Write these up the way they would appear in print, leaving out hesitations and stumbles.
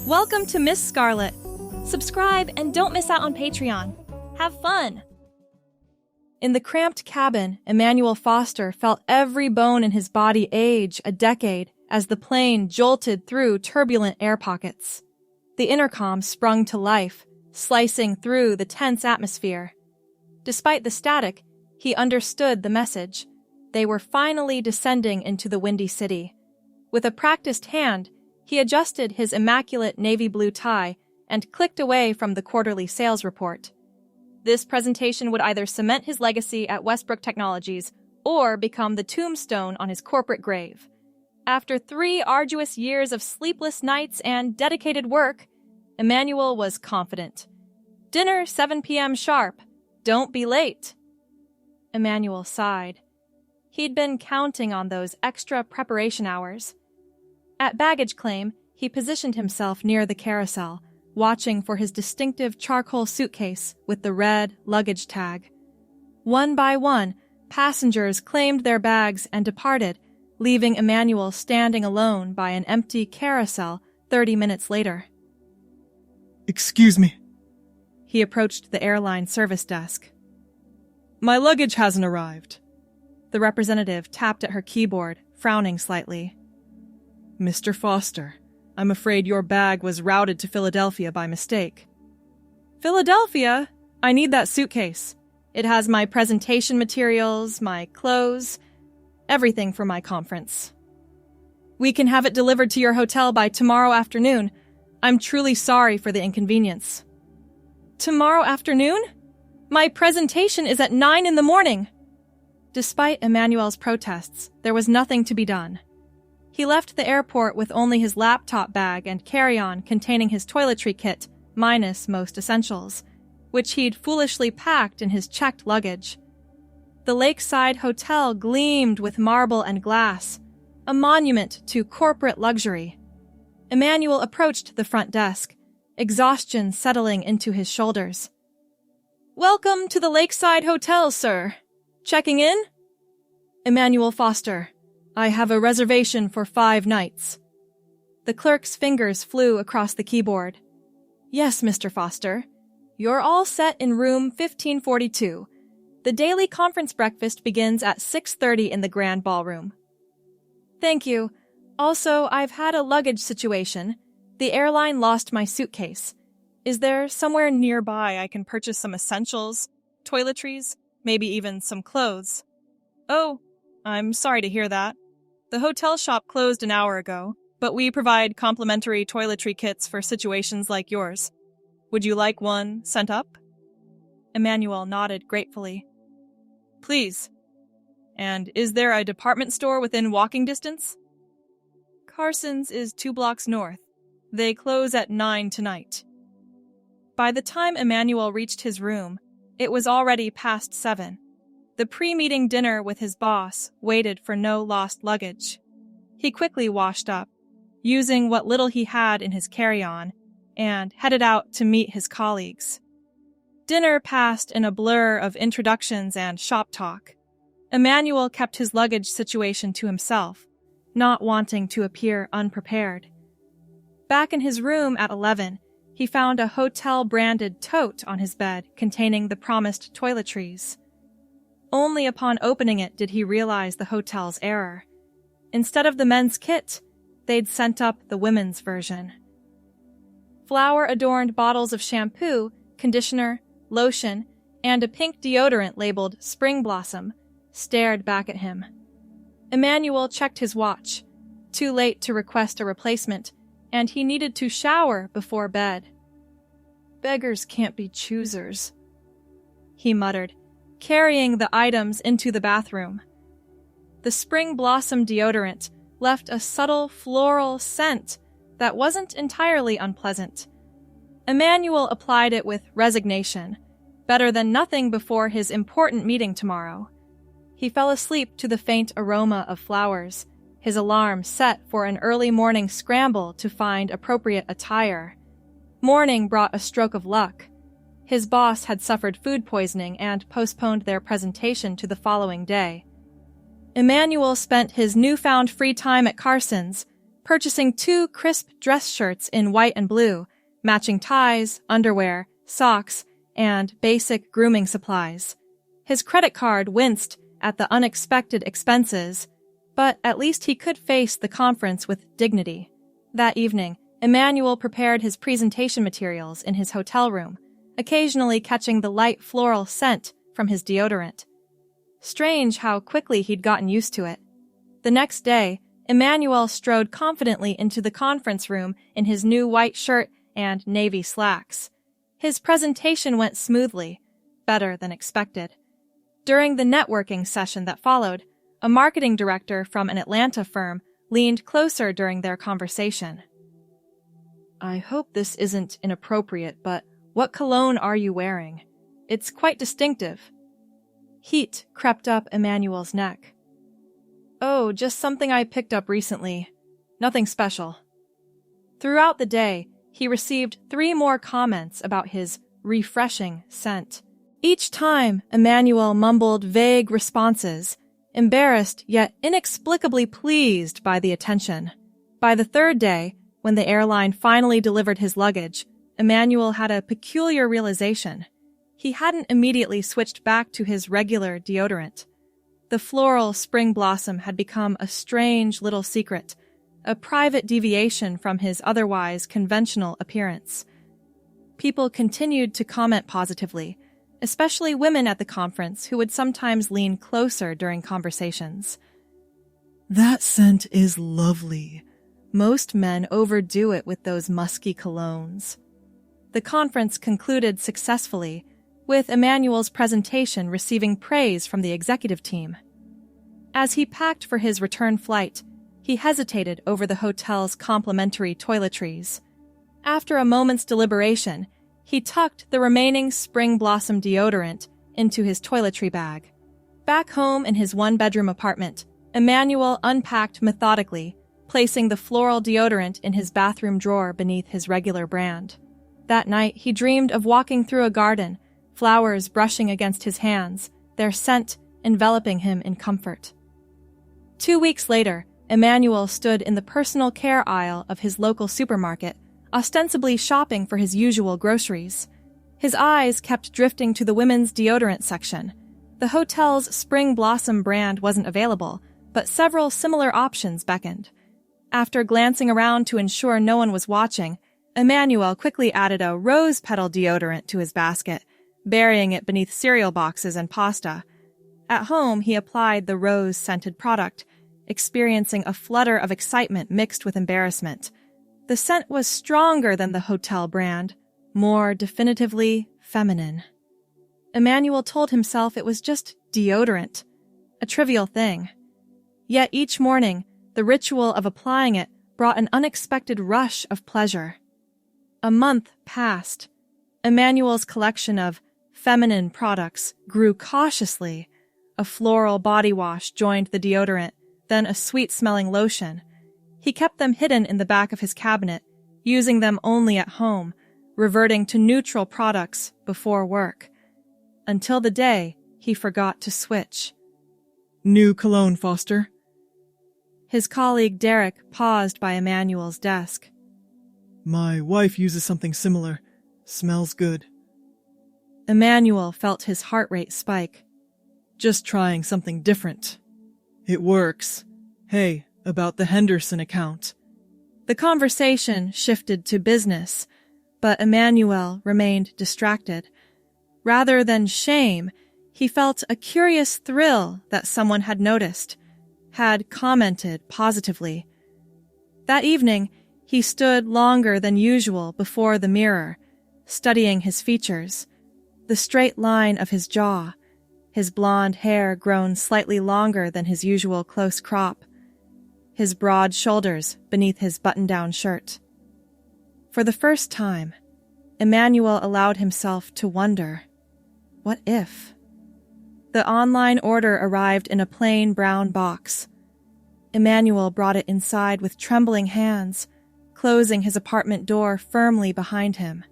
Welcome to Miss Scarlett. Subscribe and don't miss out on Patreon. Have fun! In the cramped cabin, Emmanuel Foster felt every bone in his body age a decade as the plane jolted through turbulent air pockets. The intercom sprung to life, slicing through the tense atmosphere. Despite the static, he understood the message. They were finally descending into the Windy City. With a practiced hand, he adjusted his immaculate navy blue tie and clicked away from the quarterly sales report. This presentation would either cement his legacy at Westbrook Technologies or become the tombstone on his corporate grave. After 3 arduous years of sleepless nights and dedicated work, Emmanuel was confident. Dinner 7 p.m. sharp. Don't be late. Emmanuel sighed. He'd been counting on those extra preparation hours. At baggage claim, he positioned himself near the carousel, watching for his distinctive charcoal suitcase with the red luggage tag. One by one, passengers claimed their bags and departed, leaving Emmanuel standing alone by an empty carousel 30 minutes later. Excuse me. He approached the airline service desk. My luggage hasn't arrived. The representative tapped at her keyboard, frowning slightly. Mr. Foster, I'm afraid your bag was routed to Philadelphia by mistake. Philadelphia? I need that suitcase. It has my presentation materials, my clothes, everything for my conference. We can have it delivered to your hotel by tomorrow afternoon. I'm truly sorry for the inconvenience. Tomorrow afternoon? My presentation is at 9 in the morning. Despite Emmanuel's protests, there was nothing to be done. He left the airport with only his laptop bag and carry-on containing his toiletry kit, minus most essentials, which he'd foolishly packed in his checked luggage. The lakeside hotel gleamed with marble and glass, a monument to corporate luxury. Emmanuel approached the front desk, exhaustion settling into his shoulders. Welcome to the Lakeside Hotel, sir. Checking in? Emmanuel Foster. I have a reservation for 5 nights. The clerk's fingers flew across the keyboard. Yes, Mr. Foster. You're all set in room 1542. The daily conference breakfast begins at 6:30 in the grand ballroom. Thank you. Also, I've had a luggage situation. The airline lost my suitcase. Is there somewhere nearby I can purchase some essentials, toiletries, maybe even some clothes? Oh, I'm sorry to hear that. The hotel shop closed an hour ago, but we provide complimentary toiletry kits for situations like yours. Would you like one sent up? Emmanuel nodded gratefully. Please. And is there a department store within walking distance? Carson's is 2 blocks north. They close at 9 tonight. By the time Emmanuel reached his room, it was already past 7. The pre-meeting dinner with his boss waited for no lost luggage. He quickly washed up, using what little he had in his carry-on, and headed out to meet his colleagues. Dinner passed in a blur of introductions and shop talk. Emmanuel kept his luggage situation to himself, not wanting to appear unprepared. Back in his room at 11, he found a hotel-branded tote on his bed containing the promised toiletries. Only upon opening it did he realize the hotel's error. Instead of the men's kit, they'd sent up the women's version. Flower-adorned bottles of shampoo, conditioner, lotion, and a pink deodorant labeled Spring Blossom stared back at him. Emmanuel checked his watch. Too late to request a replacement, and he needed to shower before bed. Beggars can't be choosers, he muttered, carrying the items into the bathroom. The Spring Blossom deodorant left a subtle floral scent that wasn't entirely unpleasant. Emmanuel applied it with resignation, better than nothing before his important meeting tomorrow. He fell asleep to the faint aroma of flowers, his alarm set for an early morning scramble to find appropriate attire. Morning brought a stroke of luck. His boss had suffered food poisoning and postponed their presentation to the following day. Emmanuel spent his newfound free time at Carson's, purchasing 2 crisp dress shirts in white and blue, matching ties, underwear, socks, and basic grooming supplies. His credit card winced at the unexpected expenses, but at least he could face the conference with dignity. That evening, Emmanuel prepared his presentation materials in his hotel room, occasionally catching the light floral scent from his deodorant. Strange how quickly he'd gotten used to it. The next day, Emmanuel strode confidently into the conference room in his new white shirt and navy slacks. His presentation went smoothly, better than expected. During the networking session that followed, a marketing director from an Atlanta firm leaned closer during their conversation. "I hope this isn't inappropriate, but what cologne are you wearing? It's quite distinctive." Heat crept up Emmanuel's neck. "Oh, just something I picked up recently. Nothing special." Throughout the day, he received 3 more comments about his refreshing scent. Each time, Emmanuel mumbled vague responses, embarrassed yet inexplicably pleased by the attention. By the 3rd day, when the airline finally delivered his luggage, Emmanuel had a peculiar realization. He hadn't immediately switched back to his regular deodorant. The floral spring blossom had become a strange little secret, a private deviation from his otherwise conventional appearance. People continued to comment positively, especially women at the conference who would sometimes lean closer during conversations. "That scent is lovely." Most men overdo it with those musky colognes. The conference concluded successfully, with Emmanuel's presentation receiving praise from the executive team. As he packed for his return flight, he hesitated over the hotel's complimentary toiletries. After a moment's deliberation, he tucked the remaining spring blossom deodorant into his toiletry bag. Back home in his 1-bedroom apartment, Emmanuel unpacked methodically, placing the floral deodorant in his bathroom drawer beneath his regular brand. That night, he dreamed of walking through a garden, flowers brushing against his hands, their scent enveloping him in comfort. 2 weeks later, Emmanuel stood in the personal care aisle of his local supermarket, ostensibly shopping for his usual groceries. His eyes kept drifting to the women's deodorant section. The hotel's Spring Blossom brand wasn't available, but several similar options beckoned. After glancing around to ensure no one was watching, Emmanuel quickly added a rose petal deodorant to his basket, burying it beneath cereal boxes and pasta. At home, he applied the rose-scented product, experiencing a flutter of excitement mixed with embarrassment. The scent was stronger than the hotel brand, more definitively feminine. Emmanuel told himself it was just deodorant, a trivial thing. Yet each morning, the ritual of applying it brought an unexpected rush of pleasure. A month passed. Emmanuel's collection of feminine products grew cautiously. A floral body wash joined the deodorant, then a sweet-smelling lotion. He kept them hidden in the back of his cabinet, using them only at home, reverting to neutral products before work. Until the day he forgot to switch. "New cologne, Foster." His colleague Derek paused by Emmanuel's desk. "My wife uses something similar. Smells good." Emmanuel felt his heart rate spike. "Just trying something different. It works. Hey, about the Henderson account." The conversation shifted to business, but Emmanuel remained distracted. Rather than shame, he felt a curious thrill that someone had noticed, had commented positively. That evening, he stood longer than usual before the mirror, studying his features, the straight line of his jaw, his blonde hair grown slightly longer than his usual close crop, his broad shoulders beneath his button-down shirt. For the first time, Emmanuel allowed himself to wonder, what if? The online order arrived in a plain brown box. Emmanuel brought it inside with trembling hands, closing his apartment door firmly behind him.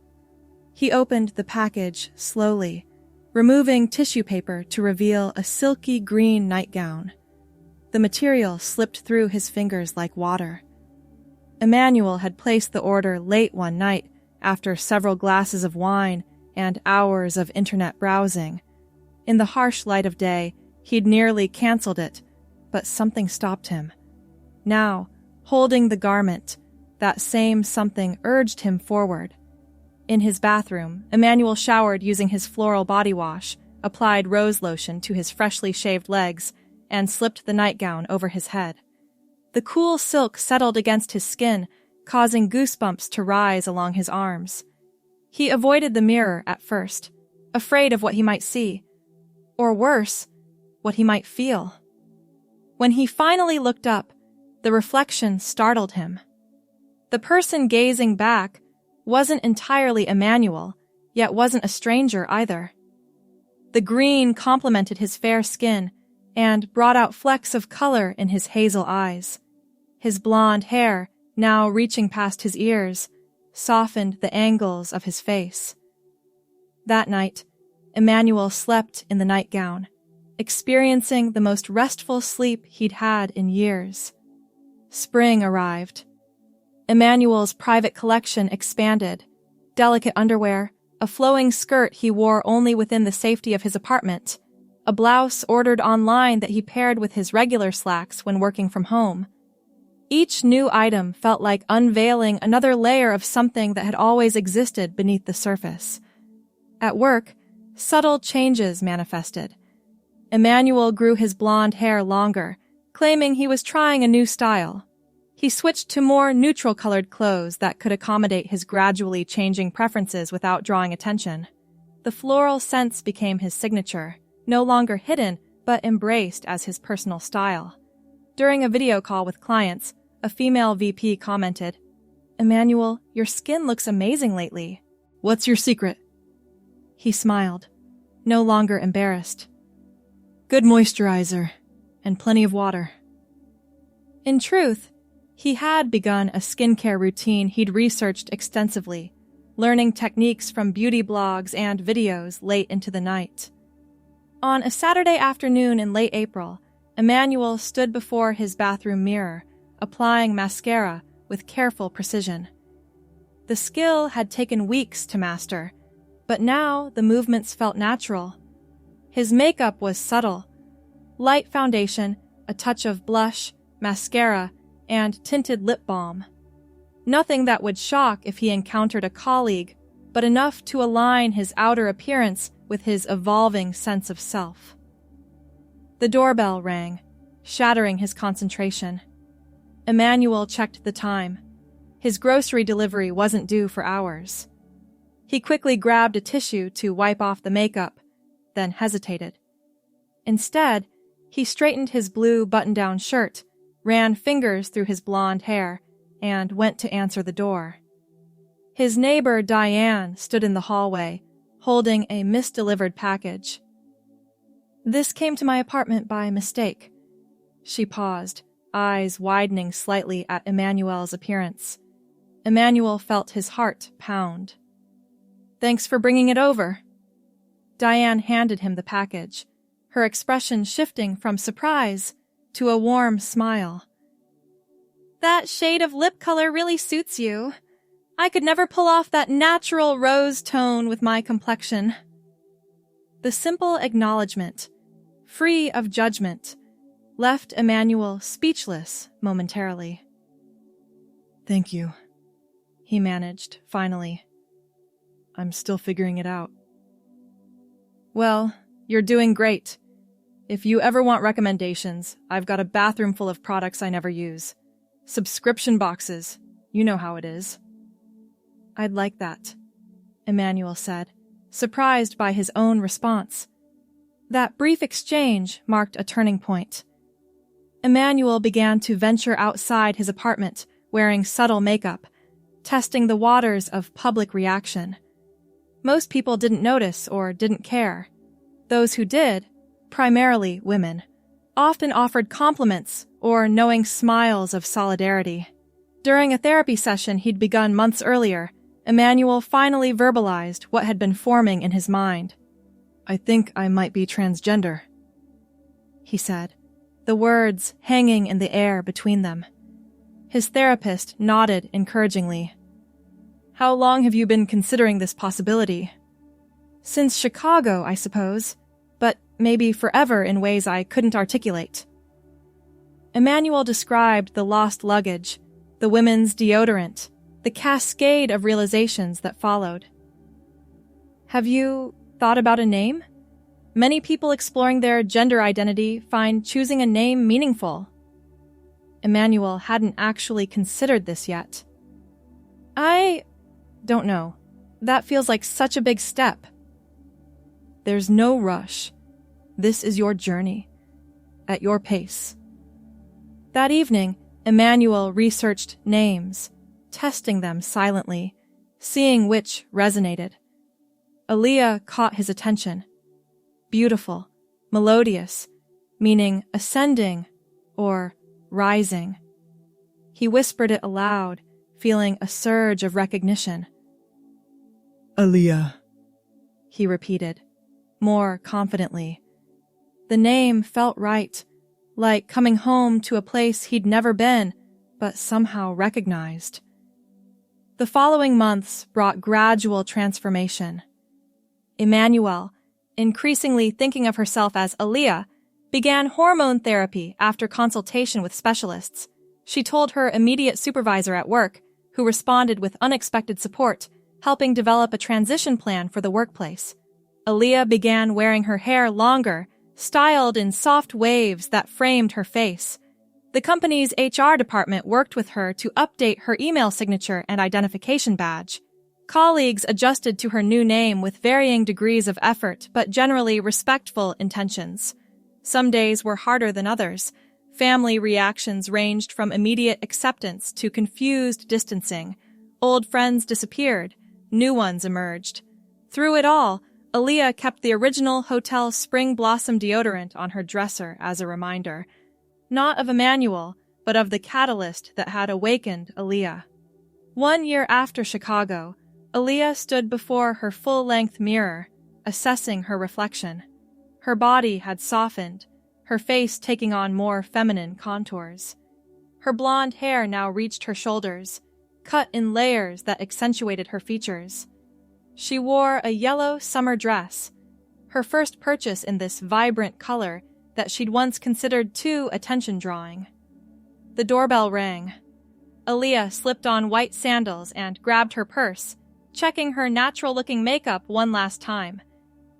He opened the package slowly, removing tissue paper to reveal a silky green nightgown. The material slipped through his fingers like water. Emmanuel had placed the order late one night after several glasses of wine and hours of internet browsing. In the harsh light of day, he'd nearly canceled it, but something stopped him. Now, holding the garment, that same something urged him forward. In his bathroom, Emmanuel showered using his floral body wash, applied rose lotion to his freshly shaved legs, and slipped the nightgown over his head. The cool silk settled against his skin, causing goosebumps to rise along his arms. He avoided the mirror at first, afraid of what he might see, or worse, what he might feel. When he finally looked up, the reflection startled him. The person gazing back wasn't entirely Emmanuel, yet wasn't a stranger either. The green complemented his fair skin and brought out flecks of color in his hazel eyes. His blonde hair, now reaching past his ears, softened the angles of his face. That night, Emmanuel slept in the nightgown, experiencing the most restful sleep he'd had in years. Spring arrived. Emmanuel's private collection expanded. Delicate underwear, a flowing skirt he wore only within the safety of his apartment, a blouse ordered online that he paired with his regular slacks when working from home. Each new item felt like unveiling another layer of something that had always existed beneath the surface. At work, subtle changes manifested. Emmanuel grew his blonde hair longer, claiming he was trying a new style. He switched to more neutral-colored clothes that could accommodate his gradually changing preferences without drawing attention. The floral scents became his signature, no longer hidden, but embraced as his personal style. During a video call with clients, a female VP commented, "Emmanuel, your skin looks amazing lately. What's your secret?" He smiled, no longer embarrassed. Good moisturizer, and plenty of water. In truth, he had begun a skincare routine he'd researched extensively, learning techniques from beauty blogs and videos late into the night. On a Saturday afternoon in late April, Emmanuel stood before his bathroom mirror, applying mascara with careful precision. The skill had taken weeks to master, but now the movements felt natural. His makeup was subtle. Light foundation, a touch of blush, mascara, and tinted lip balm. Nothing that would shock if he encountered a colleague, but enough to align his outer appearance with his evolving sense of self. The doorbell rang, shattering his concentration. Emmanuel checked the time. His grocery delivery wasn't due for hours. He quickly grabbed a tissue to wipe off the makeup, then hesitated. Instead, he straightened his blue button-down shirt, ran fingers through his blonde hair, and went to answer the door. His neighbor Diane stood in the hallway, holding a misdelivered package. "This came to my apartment by mistake." She paused, eyes widening slightly at Emmanuel's appearance. Emmanuel felt his heart pound. "Thanks for bringing it over." Diane handed him the package, her expression shifting from surprise to a warm smile. "That shade of lip color really suits you. I could never pull off that natural rose tone with my complexion." The simple acknowledgement, free of judgment, left Emmanuel speechless momentarily. "Thank you," he managed, finally. "I'm still figuring it out." "Well, you're doing great. If you ever want recommendations, I've got a bathroom full of products I never use. Subscription boxes, you know how it is." "I'd like that," Emmanuel said, surprised by his own response. That brief exchange marked a turning point. Emmanuel began to venture outside his apartment, wearing subtle makeup, testing the waters of public reaction. Most people didn't notice or didn't care. Those who did, primarily women, often offered compliments or knowing smiles of solidarity. During a therapy session he'd begun months earlier, Emmanuel finally verbalized what had been forming in his mind. "I think I might be transgender," he said, the words hanging in the air between them. His therapist nodded encouragingly. How long have you been considering this possibility? Since Chicago, I suppose, but maybe forever in ways I couldn't articulate. Emmanuel described the lost luggage, the women's deodorant, the cascade of realizations that followed. Have you thought about a name? Many people exploring their gender identity find choosing a name meaningful. Emmanuel hadn't actually considered this yet. I don't know. That feels like such a big step. There's no rush. This is your journey. At your pace. That evening, Emmanuel researched names, testing them silently, seeing which resonated. Aaliyah caught his attention. Beautiful, melodious, meaning ascending or rising. He whispered it aloud, feeling a surge of recognition. Aaliyah, he repeated, more confidently. The name felt right, like coming home to a place he'd never been, but somehow recognized. The following months brought gradual transformation. Emmanuel, increasingly thinking of herself as Aaliyah, began hormone therapy after consultation with specialists. She told her immediate supervisor at work, who responded with unexpected support, helping develop a transition plan for the workplace. Aaliyah began wearing her hair longer, styled in soft waves that framed her face. The company's HR department worked with her to update her email signature and identification badge. Colleagues adjusted to her new name with varying degrees of effort but generally respectful intentions. Some days were harder than others. Family reactions ranged from immediate acceptance to confused distancing. Old friends disappeared. New ones emerged. Through it all, Aaliyah kept the original hotel Spring Blossom deodorant on her dresser as a reminder. Not of Emmanuel, but of the catalyst that had awakened Aaliyah. 1 year after Chicago, Aaliyah stood before her full-length mirror, assessing her reflection. Her body had softened, her face taking on more feminine contours. Her blonde hair now reached her shoulders, cut in layers that accentuated her features. She wore a yellow summer dress, her first purchase in this vibrant color that she'd once considered too attention-drawing. The doorbell rang. Aaliyah slipped on white sandals and grabbed her purse, checking her natural-looking makeup one last time.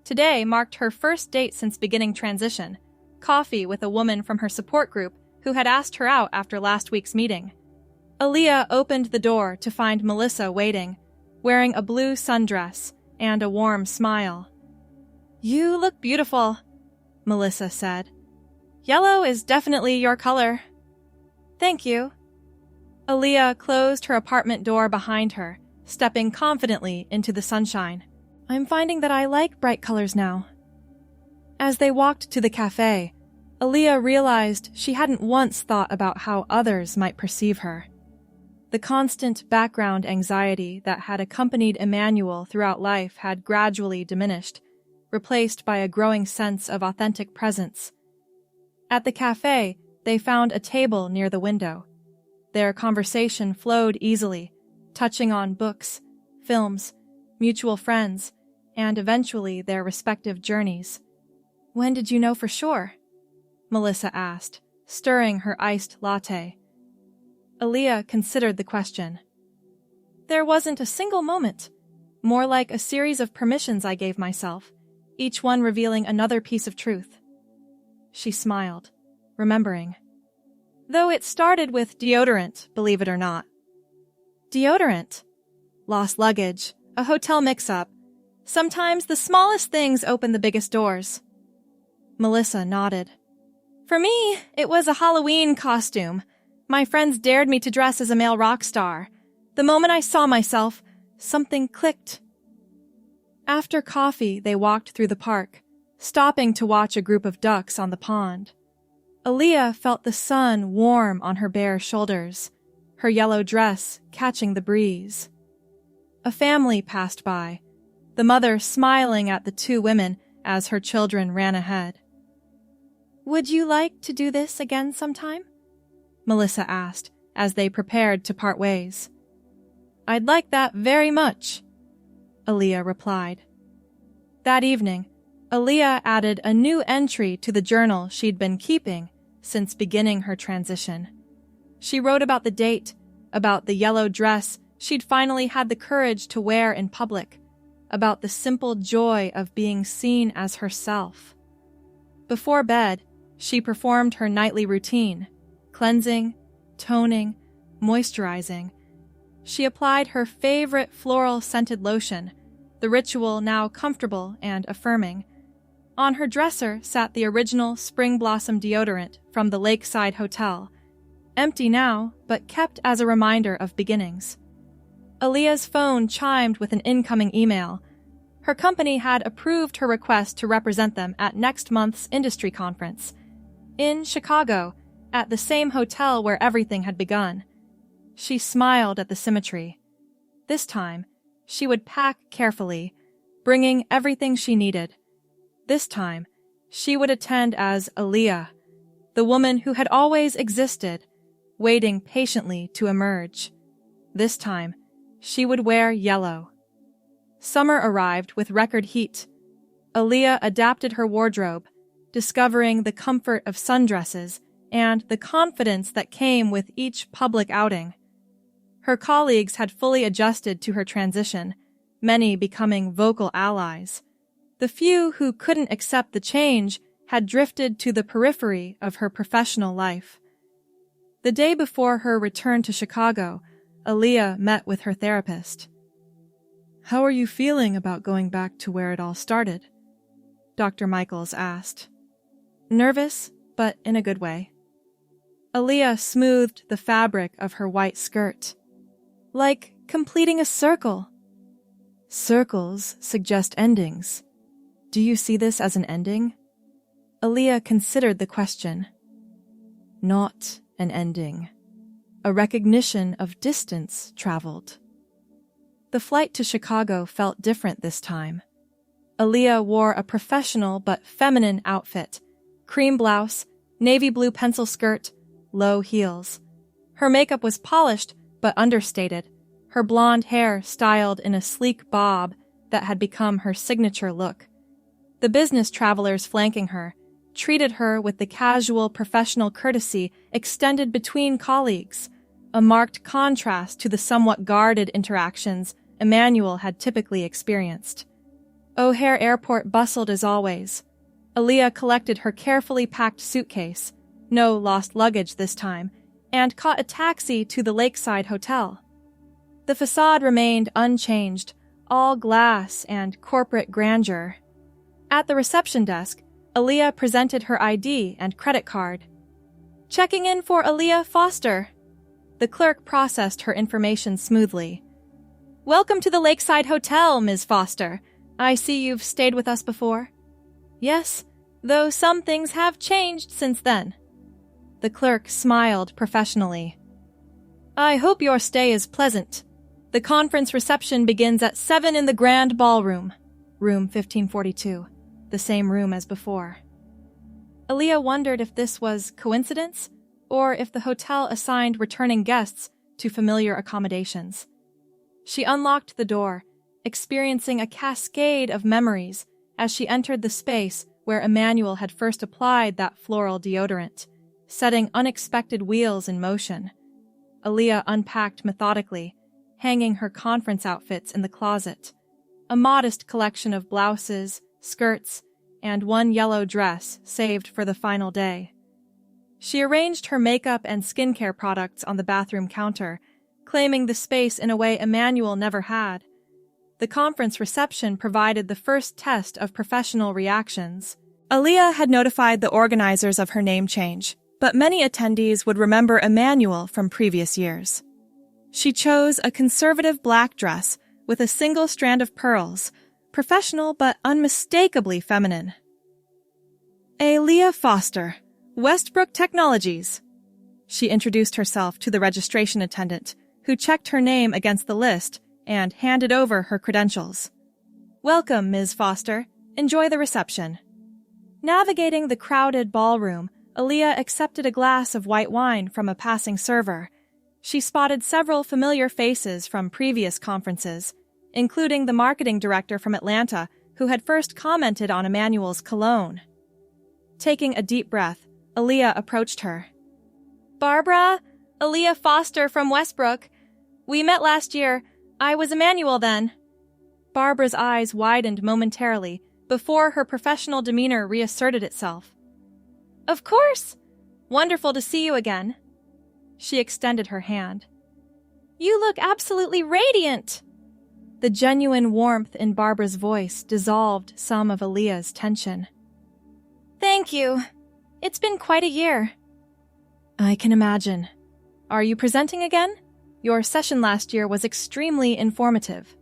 Today marked her first date since beginning transition, coffee with a woman from her support group who had asked her out after last week's meeting. Aaliyah opened the door to find Melissa waiting, wearing a blue sundress and a warm smile. "You look beautiful," Melissa said. "Yellow is definitely your color." "Thank you." Aaliyah closed her apartment door behind her, stepping confidently into the sunshine. "I'm finding that I like bright colors now." As they walked to the cafe, Aaliyah realized she hadn't once thought about how others might perceive her. The constant background anxiety that had accompanied Emmanuel throughout life had gradually diminished, replaced by a growing sense of authentic presence. At the cafe, they found a table near the window. Their conversation flowed easily, touching on books, films, mutual friends, and eventually their respective journeys. "When did you know for sure?" Melissa asked, stirring her iced latte. Aaliyah considered the question. "There wasn't a single moment. More like a series of permissions I gave myself, each one revealing another piece of truth." She smiled, remembering. "Though it started with deodorant, believe it or not." "Deodorant?" "Lost luggage, a hotel mix-up. Sometimes the smallest things open the biggest doors." Melissa nodded. "For me, it was a Halloween costume. My friends dared me to dress as a male rock star. The moment I saw myself, something clicked." After coffee, they walked through the park, stopping to watch a group of ducks on the pond. Aaliyah felt the sun warm on her bare shoulders, her yellow dress catching the breeze. A family passed by, the mother smiling at the two women as her children ran ahead. "Would you like to do this again sometime?" Melissa asked, as they prepared to part ways. "I'd like that very much," Aaliyah replied. That evening, Aaliyah added a new entry to the journal she'd been keeping since beginning her transition. She wrote about the date, about the yellow dress she'd finally had the courage to wear in public, about the simple joy of being seen as herself. Before bed, she performed her nightly routine, cleansing, toning, moisturizing. She applied her favorite floral scented lotion, the ritual now comfortable and affirming. On her dresser sat the original spring blossom deodorant from the Lakeside Hotel, empty now, but kept as a reminder of beginnings. Aaliyah's phone chimed with an incoming email. Her company had approved her request to represent them at next month's industry conference. In Chicago, at the same hotel where everything had begun. She smiled at the symmetry. This time, she would pack carefully, bringing everything she needed. This time, she would attend as Aaliyah, the woman who had always existed, waiting patiently to emerge. This time, she would wear yellow. Summer arrived with record heat. Aaliyah adapted her wardrobe, discovering the comfort of sundresses and the confidence that came with each public outing. Her colleagues had fully adjusted to her transition, many becoming vocal allies. The few who couldn't accept the change had drifted to the periphery of her professional life. The day before her return to Chicago, Aaliyah met with her therapist. "How are you feeling about going back to where it all started?" Dr. Michaels asked. "Nervous, but in a good way." Aaliyah smoothed the fabric of her white skirt. "Like completing a circle." "Circles suggest endings. Do you see this as an ending?" Aaliyah considered the question. "Not an ending. A recognition of distance traveled." The flight to Chicago felt different this time. Aaliyah wore a professional but feminine outfit, cream blouse, navy blue pencil skirt, low heels. Her makeup was polished but understated, her blonde hair styled in a sleek bob that had become her signature look. The business travelers flanking her treated her with the casual professional courtesy extended between colleagues, a marked contrast to the somewhat guarded interactions Emmanuel had typically experienced. O'Hare Airport bustled as always. Aaliyah collected her carefully packed suitcase, no lost luggage this time, and caught a taxi to the Lakeside Hotel. The facade remained unchanged, all glass and corporate grandeur. At the reception desk, Aaliyah presented her ID and credit card. "Checking in for Aaliyah Foster." The clerk processed her information smoothly. "Welcome to the Lakeside Hotel, Ms. Foster. I see you've stayed with us before." "Yes, though some things have changed since then." The clerk smiled professionally. "I hope your stay is pleasant. The conference reception begins at 7 in the Grand Ballroom, room 1542, the same room as before." Aaliyah wondered if this was coincidence, or if the hotel assigned returning guests to familiar accommodations. She unlocked the door, experiencing a cascade of memories as she entered the space where Emmanuel had first applied that floral deodorant, setting unexpected wheels in motion. Aaliyah unpacked methodically, hanging her conference outfits in the closet, a modest collection of blouses, skirts, and one yellow dress saved for the final day. She arranged her makeup and skincare products on the bathroom counter, claiming the space in a way Emmanuel never had. The conference reception provided the first test of professional reactions. Aaliyah had notified the organizers of her name change, but many attendees would remember Emmanuel from previous years. She chose a conservative black dress with a single strand of pearls, professional but unmistakably feminine. "Aaliyah Foster, Westbrook Technologies." She introduced herself to the registration attendant, who checked her name against the list and handed over her credentials. "Welcome, Ms. Foster. Enjoy the reception." Navigating the crowded ballroom, Aaliyah accepted a glass of white wine from a passing server. She spotted several familiar faces from previous conferences, including the marketing director from Atlanta who had first commented on Emmanuel's cologne. Taking a deep breath, Aaliyah approached her. "Barbara, Aaliyah Foster from Westbrook. We met last year. I was Emmanuel then." Barbara's eyes widened momentarily before her professional demeanor reasserted itself. "Of course! Wonderful to see you again." She extended her hand. "You look absolutely radiant!" The genuine warmth in Barbara's voice dissolved some of Aaliyah's tension. "Thank you. It's been quite a year." "I can imagine. Are you presenting again? Your session last year was extremely informative."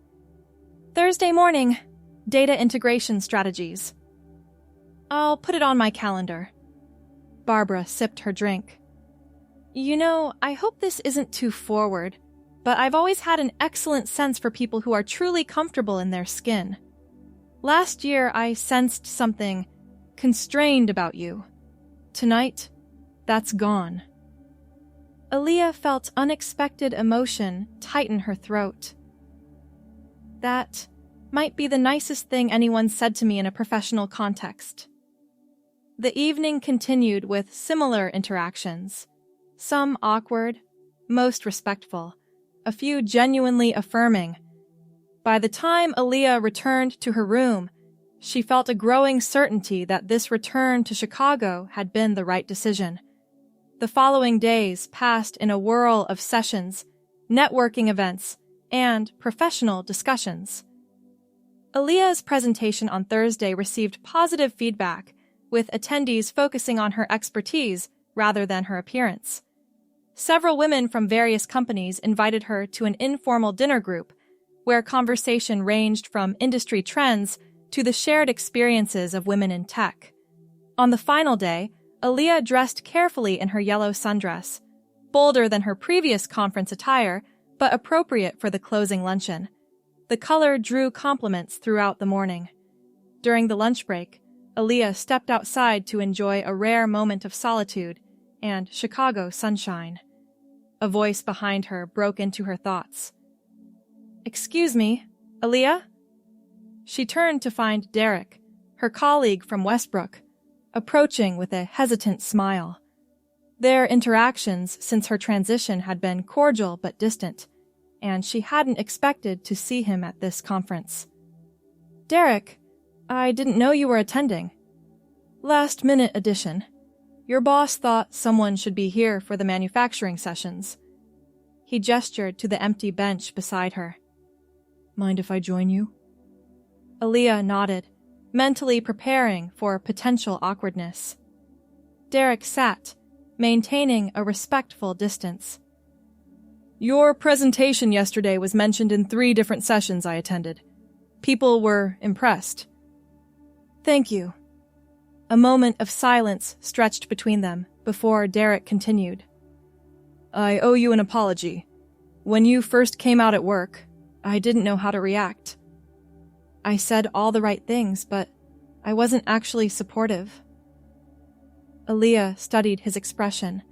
"Thursday morning. Data integration strategies." "I'll put it on my calendar." Barbara sipped her drink. "You know, I hope this isn't too forward, but I've always had an excellent sense for people who are truly comfortable in their skin. Last year, I sensed something constrained about you. Tonight, that's gone." Aaliyah felt unexpected emotion tighten her throat. "That might be the nicest thing anyone said to me in a professional context." The evening continued with similar interactions, some awkward, most respectful, a few genuinely affirming. By the time Aaliyah returned to her room, she felt a growing certainty that this return to Chicago had been the right decision. The following days passed in a whirl of sessions, networking events, and professional discussions. Aaliyah's presentation on Thursday received positive feedback, with attendees focusing on her expertise rather than her appearance. Several women from various companies invited her to an informal dinner group, where conversation ranged from industry trends to the shared experiences of women in tech. On the final day, Aaliyah dressed carefully in her yellow sundress, bolder than her previous conference attire, but appropriate for the closing luncheon. The color drew compliments throughout the morning. During the lunch break, Aaliyah stepped outside to enjoy a rare moment of solitude and Chicago sunshine. A voice behind her broke into her thoughts. "Excuse me, Aaliyah?" She turned to find Derek, her colleague from Westbrook, approaching with a hesitant smile. Their interactions since her transition had been cordial but distant, and she hadn't expected to see him at this conference. "Derek, I didn't know you were attending." "Last-minute addition. Your boss thought someone should be here for the manufacturing sessions." He gestured to the empty bench beside her. "Mind if I join you?" Aaliyah nodded, mentally preparing for potential awkwardness. Derek sat, maintaining a respectful distance. "Your presentation yesterday was mentioned in 3 different sessions I attended. People were impressed." "Thank you." A moment of silence stretched between them before Derek continued. "I owe you an apology. When you first came out at work, I didn't know how to react. I said all the right things, but I wasn't actually supportive." Aaliyah studied his expression,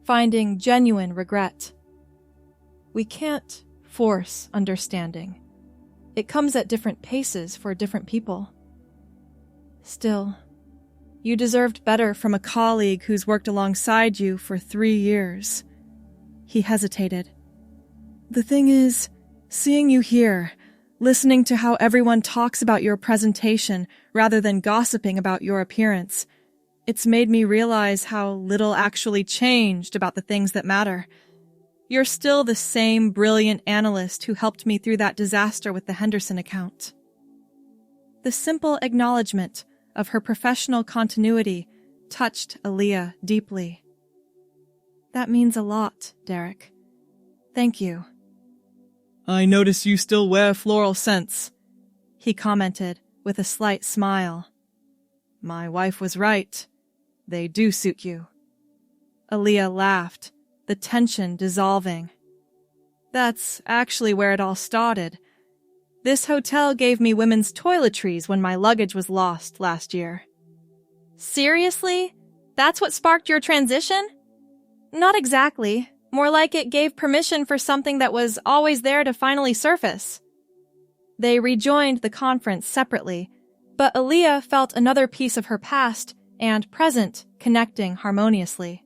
finding genuine regret. "We can't force understanding. It comes at different paces for different people. Still, you deserved better from a colleague who's worked alongside you for 3 years." He hesitated. "The thing is, seeing you here, listening to how everyone talks about your presentation rather than gossiping about your appearance, it's made me realize how little actually changed about the things that matter. You're still the same brilliant analyst who helped me through that disaster with the Henderson account." The simple acknowledgement of her professional continuity touched Aaliyah deeply. "That means a lot, Derek. Thank you." "I notice you still wear floral scents," he commented with a slight smile. "My wife was right. They do suit you." Aaliyah laughed, the tension dissolving. "That's actually where it all started. This hotel gave me women's toiletries when my luggage was lost last year." "Seriously? That's what sparked your transition?" "Not exactly, More like it gave permission for something that was always there to finally surface. They rejoined the conference separately, but Aaliyah felt another piece of her past and present connecting harmoniously.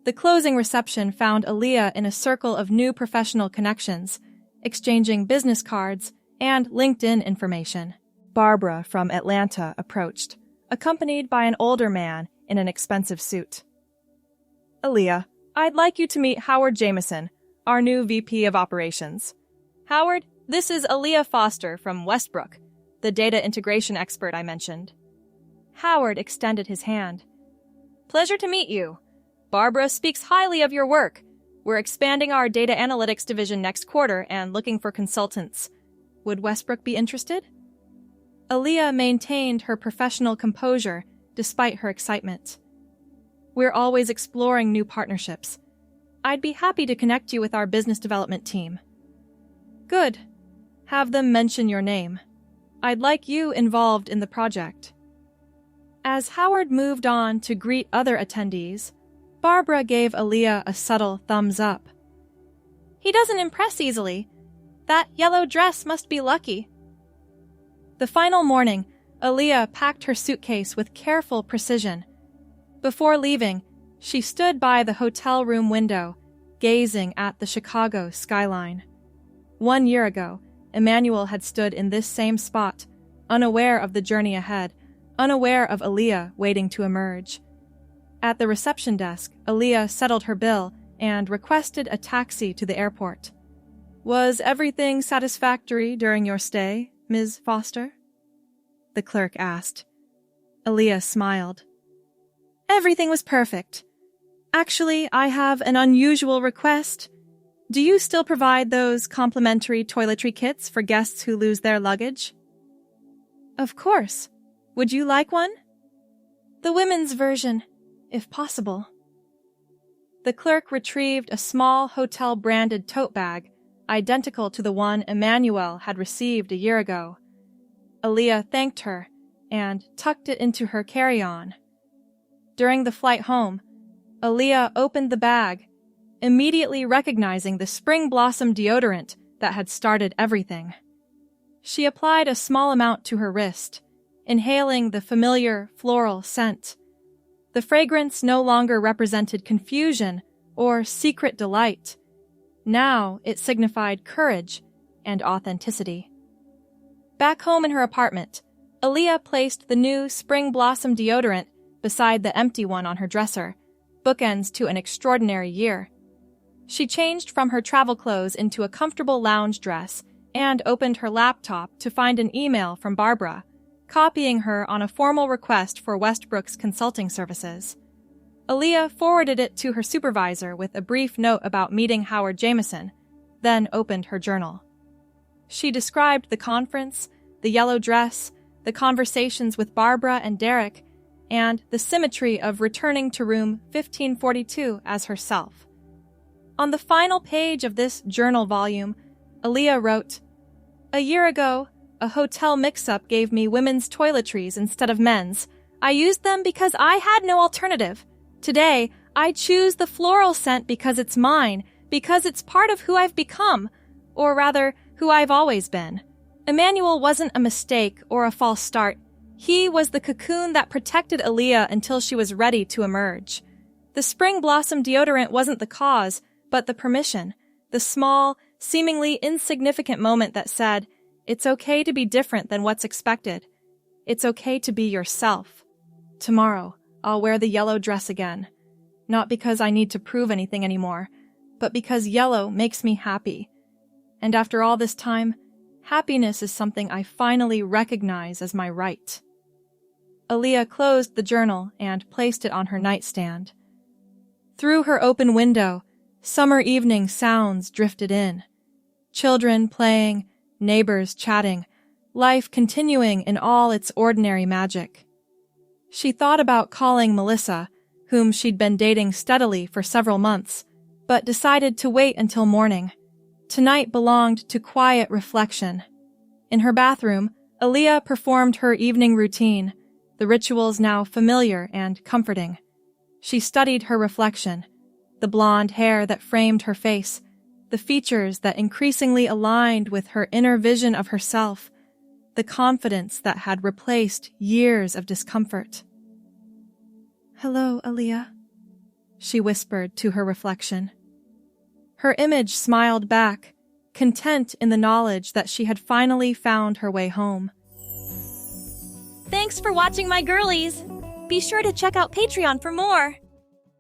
The closing reception found Aaliyah in a circle of new professional connections, exchanging business cards and LinkedIn information. Barbara from Atlanta approached, accompanied by an older man in an expensive suit. "Aaliyah, I'd like you to meet Howard Jameson, our new VP of Operations. Howard, this is Aaliyah Foster from Westbrook, the data integration expert I mentioned." Howard extended his hand. "Pleasure to meet you. Barbara speaks highly of your work. We're expanding our data analytics division next quarter and looking for consultants. Would Westbrook be interested?" Aaliyah maintained her professional composure despite her excitement. "We're always exploring new partnerships. I'd be happy to connect you with our business development team." "Good. Have them mention your name. I'd like you involved in the project." As Howard moved on to greet other attendees, Barbara gave Aaliyah a subtle thumbs up. "He doesn't impress easily. That yellow dress must be lucky." The final morning, Aaliyah packed her suitcase with careful precision. Before leaving, she stood by the hotel room window, gazing at the Chicago skyline. 1 year ago, Emmanuel had stood in this same spot, unaware of the journey ahead, unaware of Aaliyah waiting to emerge. At the reception desk, Aaliyah settled her bill and requested a taxi to the airport. "Was everything satisfactory during your stay, Ms. Foster?" the clerk asked. Aaliyah smiled. "Everything was perfect. Actually, I have an unusual request. Do you still provide those complimentary toiletry kits for guests who lose their luggage?" "Of course. Would you like one?" "The women's version, if possible." The clerk retrieved a small hotel-branded tote bag, identical to the one Emmanuel had received a year ago. Aaliyah thanked her and tucked it into her carry-on. During the flight home, Aaliyah opened the bag, immediately recognizing the spring blossom deodorant that had started everything. She applied a small amount to her wrist, inhaling the familiar floral scent. The fragrance no longer represented confusion or secret delight. Now it signified courage and authenticity. Back home in her apartment, Aaliyah placed the new spring blossom deodorant beside the empty one on her dresser, bookends to an extraordinary year. She changed from her travel clothes into a comfortable lounge dress and opened her laptop to find an email from Barbara, copying her on a formal request for Westbrook's consulting services. Aaliyah forwarded it to her supervisor with a brief note about meeting Howard Jameson, then opened her journal. She described the conference, the yellow dress, the conversations with Barbara and Derek, and the symmetry of returning to room 1542 as herself. On the final page of this journal volume, Aaliyah wrote, "A year ago, a hotel mix-up gave me women's toiletries instead of men's. I used them because I had no alternative. Today, I choose the floral scent because it's mine, because it's part of who I've become, or rather, who I've always been. Emmanuel wasn't a mistake or a false start. He was the cocoon that protected Aaliyah until she was ready to emerge. The spring blossom deodorant wasn't the cause, but the permission, the small, seemingly insignificant moment that said, it's okay to be different than what's expected. It's okay to be yourself. Tomorrow, I'll wear the yellow dress again. Not because I need to prove anything anymore, but because yellow makes me happy. And after all this time, happiness is something I finally recognize as my right." Aaliyah closed the journal and placed it on her nightstand. Through her open window, summer evening sounds drifted in. Children playing, neighbors chatting, life continuing in all its ordinary magic. She thought about calling Melissa, whom she'd been dating steadily for several months, but decided to wait until morning. Tonight belonged to quiet reflection. In her bathroom, Aaliyah performed her evening routine, the rituals now familiar and comforting. She studied her reflection, The blonde hair that framed her face, the features that increasingly aligned with her inner vision of herself, the confidence that had replaced years of discomfort. "Hello, Aaliyah," she whispered to her reflection. Her image smiled back, content in the knowledge that she had finally found her way home. Thanks for watching my girlies! Be sure to check out Patreon for more!